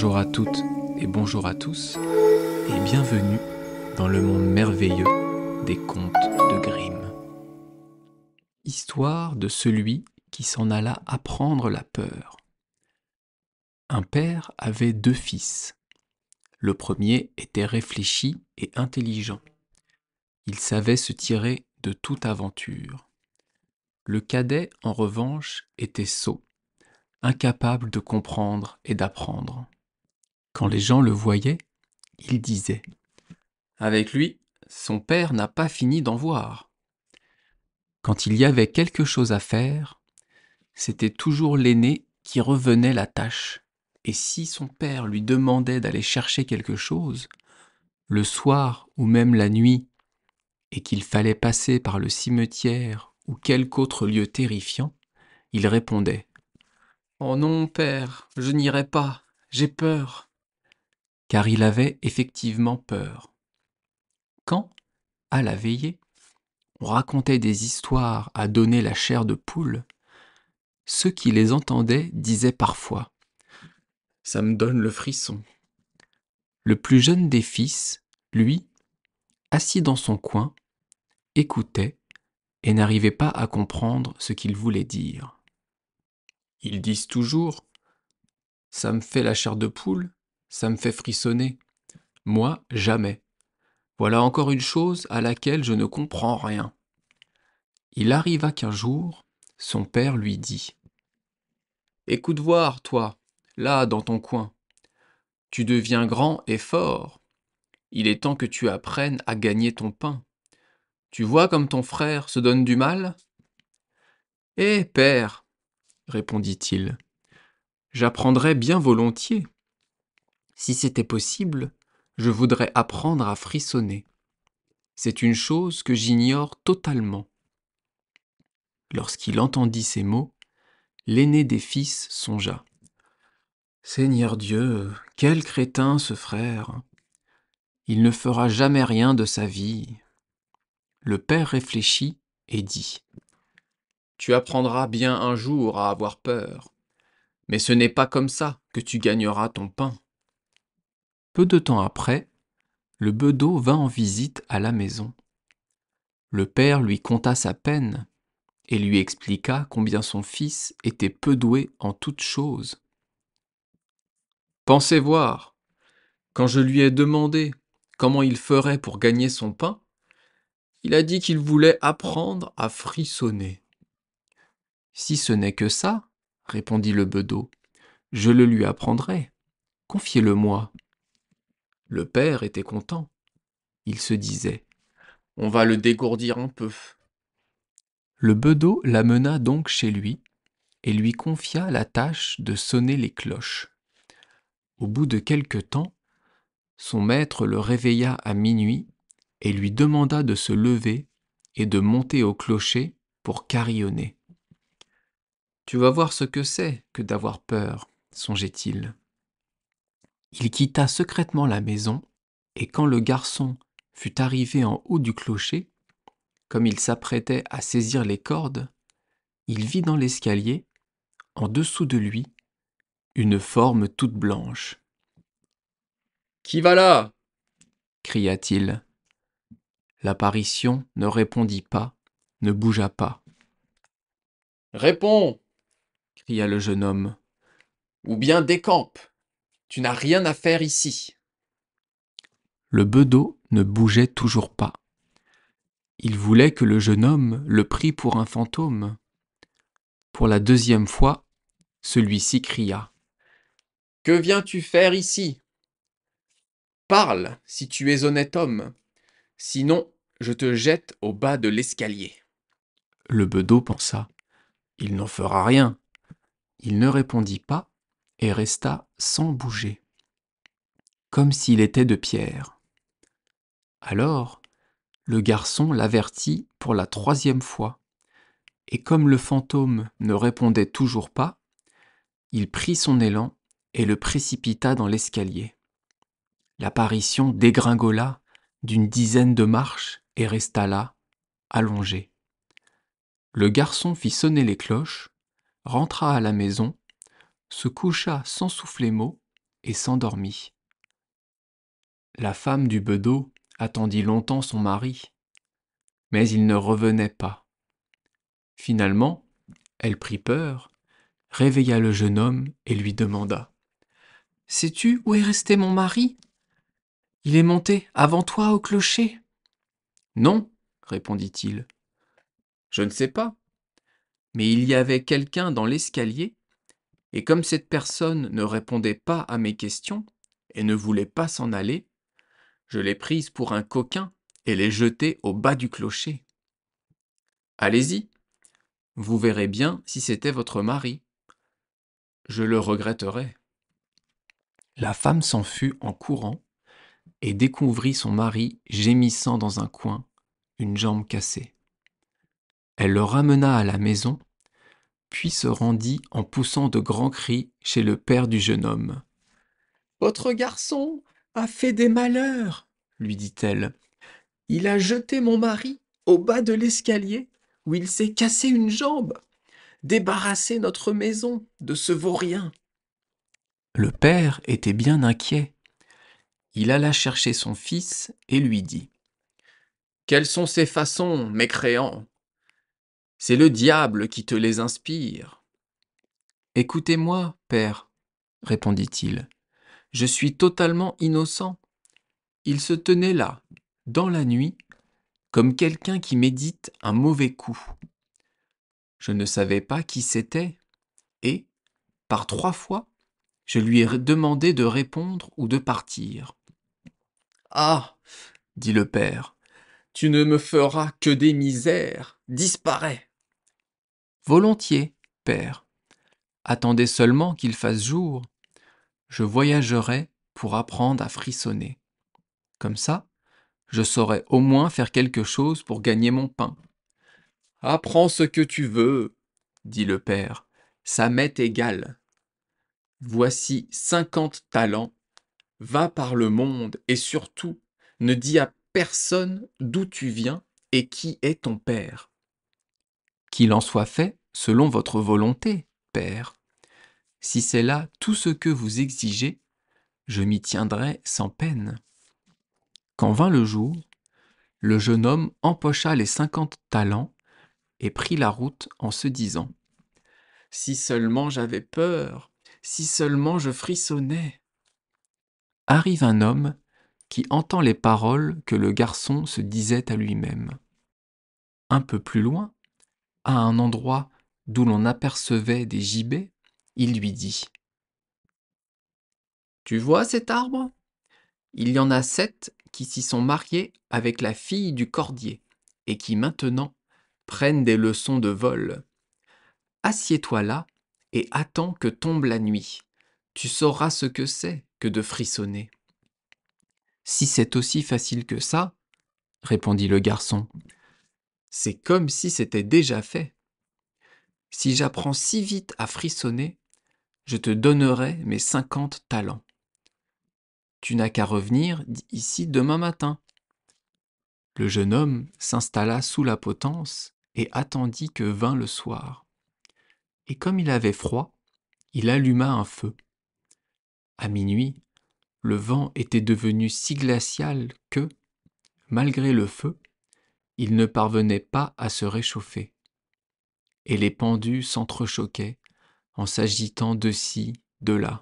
Bonjour à toutes et bonjour à tous, et bienvenue dans le monde merveilleux des contes de Grimm. Histoire de celui qui s'en alla apprendre la peur. Un père avait 2 fils. Le premier était réfléchi et intelligent. Il savait se tirer de toute aventure. Le cadet, en revanche, était sot, incapable de comprendre et d'apprendre. Quand les gens le voyaient, ils disaient: avec lui, son père n'a pas fini d'en voir. Quand il y avait quelque chose à faire, c'était toujours l'aîné qui revenait la tâche. Et si son père lui demandait d'aller chercher quelque chose, le soir ou même la nuit, et qu'il fallait passer par le cimetière ou quelque autre lieu terrifiant, il répondait: oh non, père, je n'irai pas, j'ai peur. Car il avait effectivement peur. Quand, à la veillée, on racontait des histoires à donner la chair de poule, ceux qui les entendaient disaient parfois: ça me donne le frisson. Le plus jeune des fils, lui, assis dans son coin, écoutait et n'arrivait pas à comprendre ce qu'ils voulaient dire. Ils disent toujours: ça me fait la chair de poule, ça me fait frissonner. Moi, jamais. Voilà encore une chose à laquelle je ne comprends rien. Il arriva qu'un jour, son père lui dit: écoute voir, toi, là, dans ton coin. Tu deviens grand et fort. Il est temps que tu apprennes à gagner ton pain. Tu vois comme ton frère se donne du mal? Eh, père, répondit-il, j'apprendrais bien volontiers. Si c'était possible, je voudrais apprendre à frissonner. C'est une chose que j'ignore totalement. Lorsqu'il entendit ces mots, l'aîné des fils songea: Seigneur Dieu, quel crétin ce frère! Il ne fera jamais rien de sa vie. Le père réfléchit et dit: tu apprendras bien un jour à avoir peur, mais ce n'est pas comme ça que tu gagneras ton pain. Peu de temps après, le bedeau vint en visite à la maison. Le père lui conta sa peine et lui expliqua combien son fils était peu doué en toutes choses. Pensez voir, quand je lui ai demandé comment il ferait pour gagner son pain, il a dit qu'il voulait apprendre à frissonner. Si ce n'est que ça, répondit le bedeau, je le lui apprendrai. Confiez-le-moi. Le père était content. Il se disait: on va le dégourdir un peu. Le bedeau l'amena donc chez lui et lui confia la tâche de sonner les cloches. Au bout de quelque temps, son maître le réveilla à minuit et lui demanda de se lever et de monter au clocher pour carillonner. Tu vas voir ce que c'est que d'avoir peur, songeait-il. Il quitta secrètement la maison, et quand le garçon fut arrivé en haut du clocher, comme il s'apprêtait à saisir les cordes, il vit dans l'escalier, en dessous de lui, une forme toute blanche. « Qui va là ?» cria-t-il. L'apparition ne répondit pas, ne bougea pas. « Réponds !» cria le jeune homme. « Ou bien décampe, tu n'as rien à faire ici. » Le bedeau ne bougeait toujours pas. Il voulait que le jeune homme le prît pour un fantôme. Pour la deuxième fois, celui-ci cria: « Que viens-tu faire ici? Parle, si tu es honnête homme, sinon je te jette au bas de l'escalier. » Le bedeau pensa: « Il n'en fera rien. » Il ne répondit pas et resta sans bouger, comme s'il était de pierre. Alors, le garçon l'avertit pour la troisième fois, et comme le fantôme ne répondait toujours pas, il prit son élan et le précipita dans l'escalier. L'apparition dégringola d'une dizaine de marches et resta là, allongé. Le garçon fit sonner les cloches, rentra à la maison, se coucha sans souffler mot et s'endormit. La femme du bedeau attendit longtemps son mari, mais il ne revenait pas. Finalement, elle prit peur, réveilla le jeune homme et lui demanda : « Sais-tu où est resté mon mari ? Il est monté avant toi au clocher. » »« Non, répondit-il. Je ne sais pas, mais il y avait quelqu'un dans l'escalier, et comme cette personne ne répondait pas à mes questions et ne voulait pas s'en aller, je l'ai prise pour un coquin et l'ai jetée au bas du clocher. Allez-y, vous verrez bien si c'était votre mari. Je le regretterai. » La femme s'en fut en courant et découvrit son mari gémissant dans un coin, une jambe cassée. Elle le ramena à la maison, puis se rendit en poussant de grands cris chez le père du jeune homme. « Votre garçon a fait des malheurs, lui dit-elle. Il a jeté mon mari au bas de l'escalier où il s'est cassé une jambe. Débarrassez notre maison de ce vaurien. » Le père était bien inquiet. Il alla chercher son fils et lui dit : « Quelles sont ces façons, mécréant ? C'est le diable qui te les inspire. »« Écoutez-moi, père, répondit-il. Je suis totalement innocent. Il se tenait là, dans la nuit, comme quelqu'un qui médite un mauvais coup. Je ne savais pas qui c'était, et, par 3 fois, je lui ai demandé de répondre ou de partir. »« Ah, dit le père, tu ne me feras que des misères. Disparais. »« Volontiers, père. Attendez seulement qu'il fasse jour. Je voyagerai pour apprendre à frissonner. Comme ça, je saurai au moins faire quelque chose pour gagner mon pain. »« Apprends ce que tu veux, dit le père, ça m'est égal. Voici 50 talents. Va par le monde et surtout, ne dis à personne d'où tu viens et qui est ton père. »« Qu'il en soit fait selon votre volonté, père. Si c'est là tout ce que vous exigez, je m'y tiendrai sans peine. » Quand vint le jour, le jeune homme empocha les 50 talents et prit la route en se disant : « Si seulement j'avais peur, si seulement je frissonnais. » Arrive un homme qui entend les paroles que le garçon se disait à lui-même. Un peu plus loin, à un endroit d'où l'on apercevait des gibets, il lui dit : « Tu vois cet arbre ? Il y en a 7 qui s'y sont mariés avec la fille du cordier et qui maintenant prennent des leçons de vol. Assieds-toi là et attends que tombe la nuit. Tu sauras ce que c'est que de frissonner. »« Si c'est aussi facile que ça, répondit le garçon, c'est comme si c'était déjà fait. Si j'apprends si vite à frissonner, je te donnerai mes 50 talents. Tu n'as qu'à revenir ici demain matin. » Le jeune homme s'installa sous la potence et attendit que vint le soir. Et comme il avait froid, il alluma un feu. À minuit, le vent était devenu si glacial que, malgré le feu, il ne parvenait pas à se réchauffer. Et les pendus s'entrechoquaient en s'agitant de ci, de là.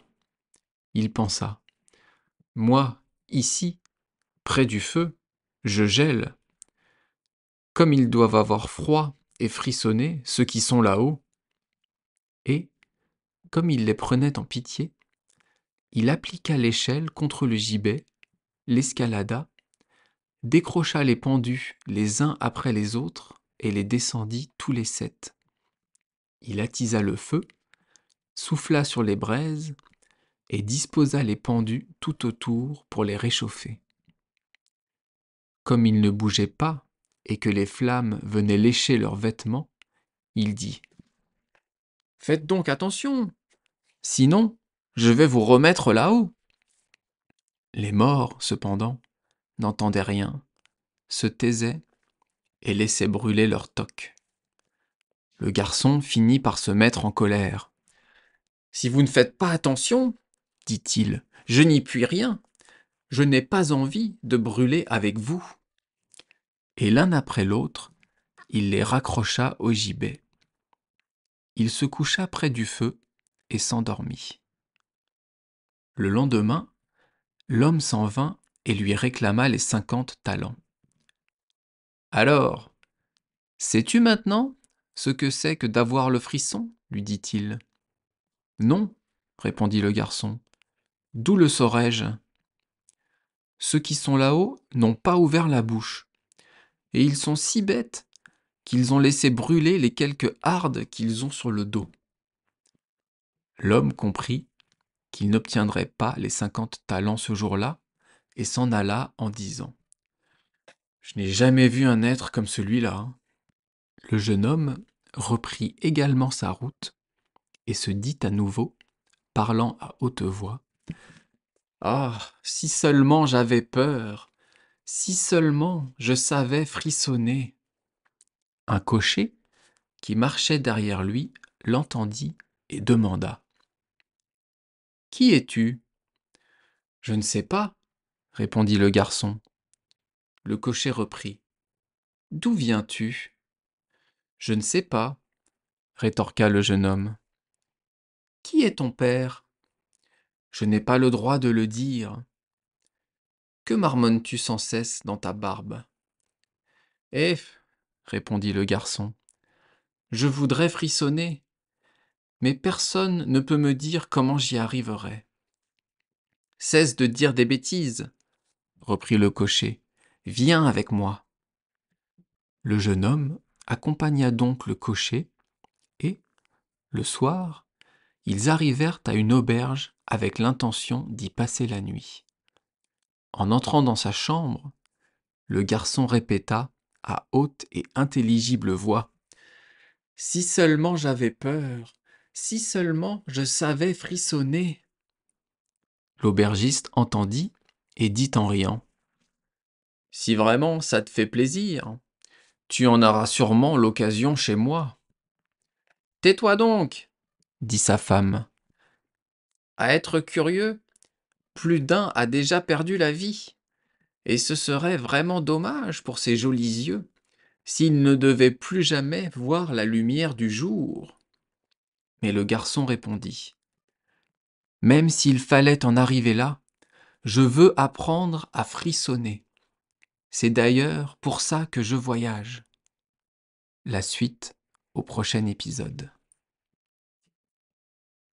Il pensa : « Moi, ici, près du feu, je gèle. Comme ils doivent avoir froid et frissonner, ceux qui sont là-haut. » Et, comme il les prenait en pitié, il appliqua l'échelle contre le gibet, l'escalada, décrocha les pendus les uns après les autres et les descendit tous les 7. Il attisa le feu, souffla sur les braises et disposa les pendus tout autour pour les réchauffer. Comme ils ne bougeaient pas et que les flammes venaient lécher leurs vêtements, il dit : « Faites donc attention, sinon je vais vous remettre là-haut. » Les morts, cependant, n'entendaient rien, se taisaient et laissaient brûler leur toque. Le garçon finit par se mettre en colère. « Si vous ne faites pas attention, dit-il, Je n'y puis rien. Je n'ai pas envie de brûler avec vous. » Et l'un après l'autre, il les raccrocha au gibet. Il se coucha près du feu et s'endormit. Le lendemain, l'homme s'en vint et lui réclama les 50 talents. « Alors, sais-tu maintenant ce que c'est que d'avoir le frisson ?» lui dit-il. « Non, » répondit le garçon. « D'où le saurais-je ? Ceux qui sont là-haut n'ont pas ouvert la bouche, et ils sont si bêtes qu'ils ont laissé brûler les quelques hardes qu'ils ont sur le dos. » L'homme comprit qu'il n'obtiendrait pas les 50 talents ce jour-là, et s'en alla en disant : « Je n'ai jamais vu un être comme celui-là. » Le jeune homme reprit également sa route et se dit à nouveau, parlant à haute voix : « Ah, si seulement j'avais peur, si seulement je savais frissonner !» Un cocher, qui marchait derrière lui, l'entendit et demanda : « Qui es-tu ? » ?»« Je ne sais pas, » répondit le garçon. Le cocher reprit : « D'où viens-tu ? » ?»« Je ne sais pas, » rétorqua le jeune homme. « Qui est ton père ? » ?»« Je n'ai pas le droit de le dire. »« Que marmonnes-tu sans cesse dans ta barbe ? » ?»« Eh, » répondit le garçon, « je voudrais frissonner, mais personne ne peut me dire comment j'y arriverai. »« Cesse de dire des bêtises, » reprit le cocher, « viens avec moi. » Le jeune homme accompagna donc le cocher et, le soir, ils arrivèrent à une auberge avec l'intention d'y passer la nuit. En entrant dans sa chambre, le garçon répéta à haute et intelligible voix : « Si seulement j'avais peur, si seulement je savais frissonner !» L'aubergiste entendit et dit en riant : « Si vraiment ça te fait plaisir, tu en auras sûrement l'occasion chez moi. »« Tais-toi donc, » dit sa femme. « À être curieux, plus d'un a déjà perdu la vie, et ce serait vraiment dommage pour ses jolis yeux s'il ne devait plus jamais voir la lumière du jour. » Mais le garçon répondit : « Même s'il fallait en arriver là, je veux apprendre à frissonner. C'est d'ailleurs pour ça que je voyage. » La suite au prochain épisode.